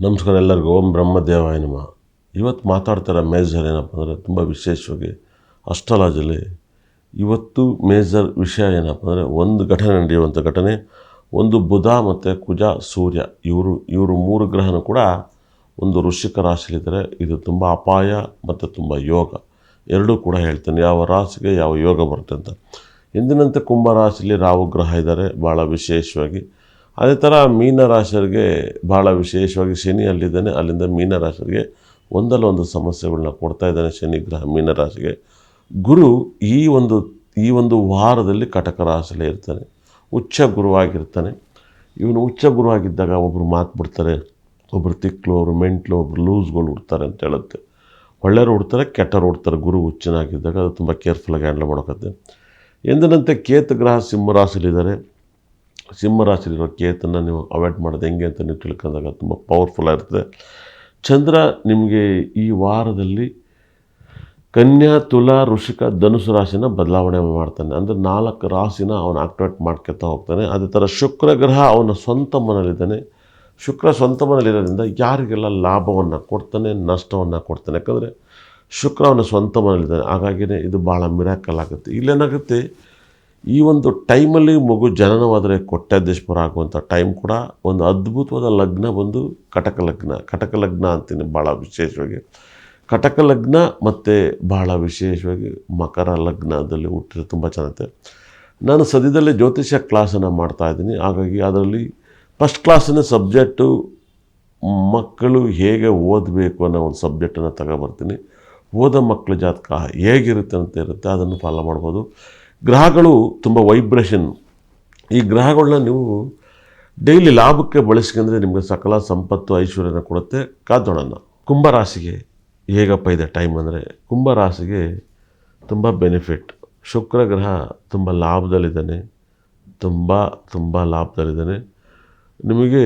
ನಮಸ್ಕಾರ ಎಲ್ಲರಿಗೂ. ಓಂ ಬ್ರಹ್ಮದೇವಾಯ ನಮಃ. ಇವತ್ತು ಮಾತಾಡ್ತಿರೋ ಮೇಜರ್ ಏನಪ್ಪ ಅಂದರೆ ತುಂಬ ವಿಶೇಷವಾಗಿ ಅಸ್ಟ್ರಾಲಜಿಲಿ ಇವತ್ತು ಮೇಜರ್ ವಿಷಯ ಏನಪ್ಪ ಅಂದರೆ ಒಂದು ಘಟನೆ ನಡೆಯುವಂಥ ಘಟನೆ. ಒಂದು ಬುಧ ಮತ್ತು ಕುಜ ಸೂರ್ಯ ಇವರು ಮೂರು ಗ್ರಹನೂ ಕೂಡ ಒಂದು ವೃಶ್ಚಿಕ ರಾಶಿಲಿದ್ದಾರೆ. ಇದು ತುಂಬ ಅಪಾಯ ಮತ್ತು ತುಂಬ ಯೋಗ ಎರಡೂ ಕೂಡ ಹೇಳ್ತೇನೆ, ಯಾವ ರಾಶಿಗೆ ಯಾವ ಯೋಗ ಬರುತ್ತೆ ಅಂತ. ಎಂದಿನಂತೆ ಕುಂಭ ರಾಶಿಯಲ್ಲಿ ರಾಹು ಗ್ರಹ ಇದ್ದಾರೆ ಭಾಳ ವಿಶೇಷವಾಗಿ. ಅದೇ ಥರ ಮೀನರಾಶಿಯವರಿಗೆ ಭಾಳ ವಿಶೇಷವಾಗಿ ಶನಿ ಅಲ್ಲಿದ್ದಾನೆ. ಅಲ್ಲಿಂದ ಮೀನರಾಶಿಯವರಿಗೆ ಒಂದಲ್ಲ ಒಂದು ಸಮಸ್ಯೆಗಳನ್ನ ಕೊಡ್ತಾ ಇದ್ದಾನೆ ಶನಿ ಗ್ರಹ ಮೀನರಾಶಿಗೆ. ಗುರು ಈ ಒಂದು ವಾರದಲ್ಲಿ ಕಟಕ ರಾಶಿಯಲ್ಲೇ ಇರ್ತಾನೆ, ಉಚ್ಚ ಗುರುವಾಗಿರ್ತಾನೆ. ಇವನು ಉಚ್ಚ ಗುರುವಾಗಿದ್ದಾಗ ಒಬ್ಬರು ಮಾತು ಬಿಡ್ತಾರೆ, ಒಬ್ಬರು ತಿಕ್ಲು, ಒಬ್ಬರು ಮೆಂಟ್ಲು, ಒಬ್ಬರು ಲೂಸ್ಗಳು ಹುಡ್ತಾರೆ ಅಂತ ಹೇಳುತ್ತೆ. ಒಳ್ಳೆಯವರು ಹುಡ್ತಾರೆ, ಕೆಟ್ಟವರು ಹುಡ್ತಾರೆ. ಗುರು ಹುಚ್ಚನಾಗಿದ್ದಾಗ ಅದು ತುಂಬ ಕೇರ್ಫುಲ್ಲಾಗಿ ಹ್ಯಾಂಡಲ್ ಮಾಡೋಕತ್ತೆ. ಎಂದಿನಂತೆ ಕೇತು ಗ್ರಹ ಸಿಂಹರಾಶಿಲಿದ್ದಾರೆ. ಸಿಂಹರಾಶಿಲಿರೋ ಕೇತನ್ನು ನೀವು ಅವಾಯ್ಡ್ ಮಾಡೋದು ಹೆಂಗೆ ಅಂತ ನೀವು ತಿಳ್ಕೊಂಡಾಗ ತುಂಬ ಪವರ್ಫುಲ್ಲಾಗಿರ್ತದೆ. ಚಂದ್ರ ನಿಮಗೆ ಈ ವಾರದಲ್ಲಿ ಕನ್ಯಾ, ತುಲಾ, ವೃಶ್ಚಿಕ, ಧನುಸು ರಾಶಿನ ಬದಲಾವಣೆ ಮಾಡ್ತಾನೆ. ಅಂದರೆ 4 ರಾಶಿನ ಅವನು ಆಕ್ಟಿವೇಟ್ ಮಾಡ್ಕೊತಾ ಹೋಗ್ತಾನೆ. ಅದೇ ಥರ ಶುಕ್ರ ಗ್ರಹ ಅವನ ಸ್ವಂತ ಮನೇಲಿದ್ದಾನೆ. ಶುಕ್ರ ಸ್ವಂತ ಮನೇಲಿರೋದ್ರಿಂದ ಯಾರಿಗೆಲ್ಲ ಲಾಭವನ್ನು ಕೊಡ್ತಾನೆ, ನಷ್ಟವನ್ನು ಕೊಡ್ತಾನೆ. ಯಾಕಂದರೆ ಶುಕ್ರ ಅವನ ಸ್ವಂತ ಮನೇಲಿದ್ದಾನೆ. ಹಾಗಾಗಿಯೇ ಇದು ಭಾಳ ಮಿರಾಕಲ್ ಆಗುತ್ತೆ. ಇಲ್ಲೇನಾಗುತ್ತೆ, ಈ ಒಂದು ಟೈಮಲ್ಲಿ ಮಗು ಜನನವಾದರೆ ಕೋಟ್ಯಾಧೀಶ್ವರ ಆಗುವಂಥ ಟೈಮ್ ಕೂಡ ಒಂದು ಅದ್ಭುತವಾದ ಲಗ್ನ ಬಂದು ಕಟಕ ಲಗ್ನ ಅಂತೀನಿ. ಭಾಳ ವಿಶೇಷವಾಗಿ ಕಟಕ ಲಗ್ನ ಮತ್ತು ಭಾಳ ವಿಶೇಷವಾಗಿ ಮಕರ ಲಗ್ನದಲ್ಲಿ ಹುಟ್ಟಿದ್ರೆ ತುಂಬ ಚೆನ್ನಾಗುತ್ತೆ. ನಾನು ಸದ್ಯದಲ್ಲೇ ಜ್ಯೋತಿಷ್ಯ ಕ್ಲಾಸನ್ನು ಮಾಡ್ತಾಯಿದ್ದೀನಿ. ಹಾಗಾಗಿ ಅದರಲ್ಲಿ ಫಸ್ಟ್ ಕ್ಲಾಸಿನ ಸಬ್ಜೆಕ್ಟು ಮಕ್ಕಳು ಹೇಗೆ ಓದಬೇಕು ಅನ್ನೋ ಒಂದು ಸಬ್ಜೆಕ್ಟನ್ನು ತಗೊಬರ್ತೀನಿ. ಓದೋ ಮಕ್ಕಳ ಜಾತಕ ಹೇಗಿರುತ್ತೆ ಅಂತ ಇರುತ್ತೆ, ಅದನ್ನು ಫಾಲೋ ಮಾಡ್ಬೋದು. ಗ್ರಹಗಳು ತುಂಬ ವೈಬ್ರೇಷನ್. ಈ ಗ್ರಹಗಳನ್ನ ನೀವು ಡೈಲಿ ಲಾಭಕ್ಕೆ ಬಳಸ್ಕೊಂಡ್ರೆ ನಿಮಗೆ ಸಕಲ ಸಂಪತ್ತು ಐಶ್ವರ್ಯನ ಕೊಡುತ್ತೆ. ಕಾದೋಣ. ಕುಂಭರಾಶಿಗೆ ಹೇಗಪ್ಪ ಇದೆ ಟೈಮ್ ಅಂದರೆ, ಕುಂಭರಾಶಿಗೆ ತುಂಬ ಬೆನಿಫಿಟ್. ಶುಕ್ರ ಗ್ರಹ ತುಂಬ ಲಾಭದಲ್ಲಿದ್ದಾನೆ, ತುಂಬ ಲಾಭದಲ್ಲಿದ್ದಾನೆ. ನಿಮಗೆ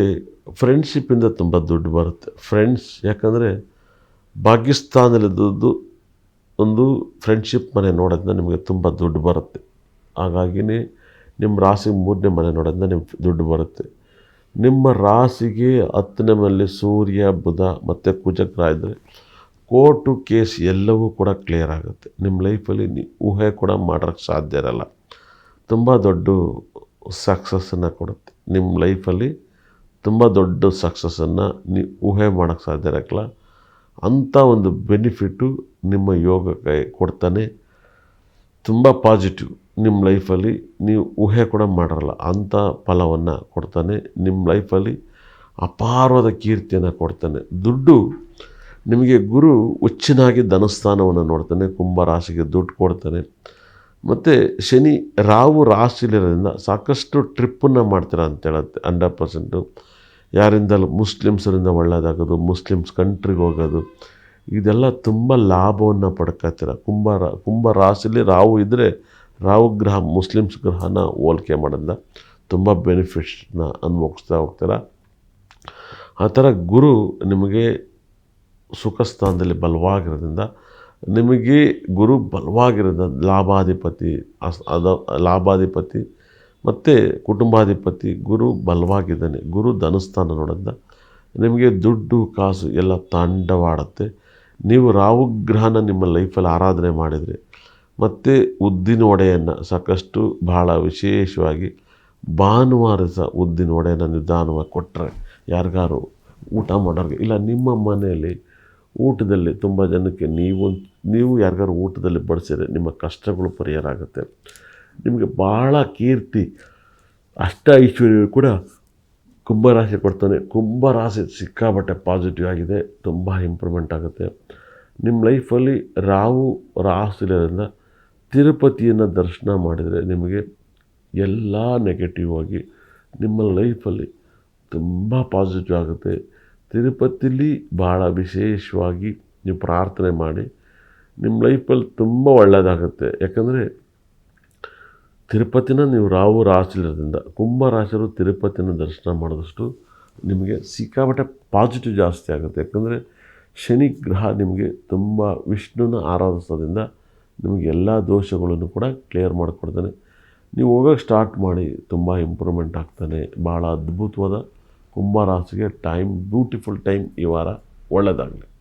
ಫ್ರೆಂಡ್ಶಿಪ್ಪಿಂದ ತುಂಬ ದುಡ್ಡು ಬರುತ್ತೆ. ಫ್ರೆಂಡ್ಸ್ ಯಾಕಂದರೆ ಭಾಗ್ಯಸ್ಥಾನದಲ್ಲಿದ್ದು ಒಂದು ಫ್ರೆಂಡ್ಶಿಪ್ ಮನೆ ನೋಡೋದ್ರಿಂದ ನಿಮಗೆ ತುಂಬ ದುಡ್ಡು ಬರುತ್ತೆ. ಹಾಗಾಗಿಯೇ ನಿಮ್ಮ ರಾಶಿಗೆ 3ನೇ ಮನೆ ನೋಡೋದ್ರಿಂದ ನಿಮ್ಗೆ ದುಡ್ಡು ಬರುತ್ತೆ. ನಿಮ್ಮ ರಾಶಿಗೆ 10ನೇ ಮನೆಯಲ್ಲಿ ಸೂರ್ಯ, ಬುಧ ಮತ್ತು ಕುಜ ಗ್ರಹ ಇದ್ದರೆ ಕೋರ್ಟು ಕೇಸ್ ಎಲ್ಲವೂ ಕೂಡ ಕ್ಲಿಯರ್ ಆಗುತ್ತೆ. ನಿಮ್ಮ ಲೈಫಲ್ಲಿ ಊಹೆ ಕೂಡ ಮಾಡೋಕ್ಕೆ ಸಾಧ್ಯ ಇರಲ್ಲ. ತುಂಬ ದೊಡ್ಡ ಸಕ್ಸಸ್ಸನ್ನು ಕೊಡುತ್ತೆ. ನಿಮ್ಮ ಲೈಫಲ್ಲಿ ತುಂಬ ದೊಡ್ಡ ಸಕ್ಸಸ್ಸನ್ನು ನೀವು ಊಹೆ ಮಾಡೋಕ್ಕೆ ಸಾಧ್ಯ ಇರೋಕ್ಕಲ್ಲ. ಅಂಥ ಒಂದು ಬೆನಿಫಿಟ್ಟು ನಿಮ್ಮ ಯೋಗಕ್ಕೆ ಕೊಡ್ತಾನೆ. ತುಂಬ ಪಾಸಿಟಿವ್. ನಿಮ್ಮ ಲೈಫಲ್ಲಿ ನೀವು ಊಹೆ ಕೂಡ ಮಾಡಿರಲ್ಲ ಅಂಥ ಫಲವನ್ನು ಕೊಡ್ತಾನೆ. ನಿಮ್ಮ ಲೈಫಲ್ಲಿ ಅಪಾರವಾದ ಕೀರ್ತಿಯನ್ನು ಕೊಡ್ತಾನೆ. ದುಡ್ಡು ನಿಮಗೆ ಗುರು ಹುಚ್ಚನಾಗಿ ಧನಸ್ಥಾನವನ್ನು ನೋಡ್ತಾನೆ. ಕುಂಭರಾಶಿಗೆ ದುಡ್ಡು ಕೊಡ್ತಾನೆ. ಮತ್ತು ಶನಿ ರಾಹು ರಾಶಿಲಿರೋದ್ರಿಂದ ಸಾಕಷ್ಟು ಟ್ರಿಪ್ಪನ್ನು ಮಾಡ್ತೀರಾ ಅಂತ ಹೇಳುತ್ತೆ. 100% ಯಾರಿಂದಲೂ ಮುಸ್ಲಿಮ್ಸರಿಂದ ಒಳ್ಳೆಯದಾಗೋದು, ಮುಸ್ಲಿಮ್ಸ್ ಕಂಟ್ರಿಗೆ ಹೋಗೋದು, ಇದೆಲ್ಲ ತುಂಬ ಲಾಭವನ್ನು ಪಡ್ಕೊತೀರ. ಕುಂಭ ರಾಶಿಲಿ ರಾಹು ಇದ್ದರೆ ರಾಹು ಗ್ರಹ ಮುಸ್ಲಿಮ್ಸ್ ಗ್ರಹನ ಹೋಲಿಕೆ ಮಾಡೋದ್ರಿಂದ ತುಂಬ ಬೆನಿಫಿಟ್ಸ್ನ ಅನುಭವಿಸ್ತಾ ಹೋಗ್ತೀರ. ಆ ಥರ ಗುರು ನಿಮಗೆ ಸುಖ ಸ್ಥಾನದಲ್ಲಿ ಬಲವಾಗಿರೋದ್ರಿಂದ, ನಿಮಗೆ ಗುರು ಬಲವಾಗಿರೋದ್ರಿಂದ ಲಾಭಾಧಿಪತಿ ಮತ್ತು ಕುಟುಂಬಾಧಿಪತಿ ಗುರು ಬಲವಾಗಿದ್ದಾನೆ. ಗುರು ಧನಸ್ಥಾನ ನೋಡೋದ್ರಿಂದ ನಿಮಗೆ ದುಡ್ಡು ಕಾಸು ಎಲ್ಲ ತಾಂಡವಾಡುತ್ತೆ. ನೀವು ರಾಹುಗ್ರಹನ ನಿಮ್ಮ ಲೈಫಲ್ಲಿ ಆರಾಧನೆ ಮಾಡಿದರೆ ಮತ್ತು ಉದ್ದಿನ ವಡೆಯನ್ನು ಸಾಕಷ್ಟು ಭಾಳ ವಿಶೇಷವಾಗಿ ಭಾನುವಾರ ಸಹ ಉದ್ದಿನ ವಡೆಯನ್ನು ನಿಧಾನವಾಗಿ ಕೊಟ್ಟರೆ ಯಾರಿಗಾರು ಊಟ ಮಾಡೋರಿಗೆ, ಇಲ್ಲ ನಿಮ್ಮ ಮನೆಯಲ್ಲಿ ಊಟದಲ್ಲಿ ತುಂಬ ಜನಕ್ಕೆ ನೀವು ಯಾರಿಗಾರು ಊಟದಲ್ಲಿ ಬಡಿಸಿದ್ರೆ ನಿಮ್ಮ ಕಷ್ಟಗಳು ಪರಿಹಾರ ಆಗುತ್ತೆ. ನಿಮಗೆ ಭಾಳ ಕೀರ್ತಿ, ಅಷ್ಟ ಐಶ್ವರ್ಯ ಕೂಡ ಕುಂಭರಾಶಿ ಕೊಡ್ತಾನೆ. ಕುಂಭರಾಶಿ ಸಿಕ್ಕಾಪಟ್ಟೆ ಪಾಸಿಟಿವ್ ಆಗಿದೆ, ತುಂಬ ಇಂಪ್ರೂವ್ಮೆಂಟ್ ಆಗುತ್ತೆ. ನಿಮ್ಮ ಲೈಫಲ್ಲಿ ರಾಹು ರಾಶಿಲಿರೋದ್ರಿಂದ ತಿರುಪತಿಯನ್ನು ದರ್ಶನ ಮಾಡಿದರೆ ನಿಮಗೆ ಎಲ್ಲ ನೆಗೆಟಿವ್ ಆಗಿ ನಿಮ್ಮ ಲೈಫಲ್ಲಿ ತುಂಬ ಪಾಸಿಟಿವ್ ಆಗುತ್ತೆ. ತಿರುಪತಿಲಿ ಭಾಳ ವಿಶೇಷವಾಗಿ ನೀವು ಪ್ರಾರ್ಥನೆ ಮಾಡಿ ನಿಮ್ಮ ಲೈಫಲ್ಲಿ ತುಂಬ ಒಳ್ಳೆಯದಾಗುತ್ತೆ. ಯಾಕಂದರೆ ತಿರುಪತಿನ ನೀವು ರಾಹು ರಾಶಿಲಿರೋದ್ರಿಂದ ಕುಂಭರಾಶಿಯವರು ತಿರುಪತಿನ ದರ್ಶನ ಮಾಡಿದಷ್ಟು ನಿಮಗೆ ಸಿಕ್ಕಾಪಟ್ಟೆ ಪಾಸಿಟಿವ್ ಜಾಸ್ತಿ ಆಗುತ್ತೆ. ಯಾಕಂದರೆ ಶನಿ ಗ್ರಹ ನಿಮಗೆ ತುಂಬ ವಿಷ್ಣುನ ಆರಾಧಿಸೋದ್ರಿಂದ ನಿಮಗೆ ಎಲ್ಲ ದೋಷಗಳನ್ನು ಕೂಡ ಕ್ಲಿಯರ್ ಮಾಡಿಕೊಡ್ತಾನೆ. ನೀವು ಹೋಗೋಕ್ಕೆ ಸ್ಟಾರ್ಟ್ ಮಾಡಿ ತುಂಬ ಇಂಪ್ರೂವ್ಮೆಂಟ್ ಆಗ್ತಾನೆ. ಭಾಳ ಅದ್ಭುತವಾದ ಕುಂಭರಾಶಿಗೆ ಬ್ಯೂಟಿಫುಲ್ ಟೈಮ್ ಈ ವಾರ. ಒಳ್ಳೆಯದಾಗಲಿ.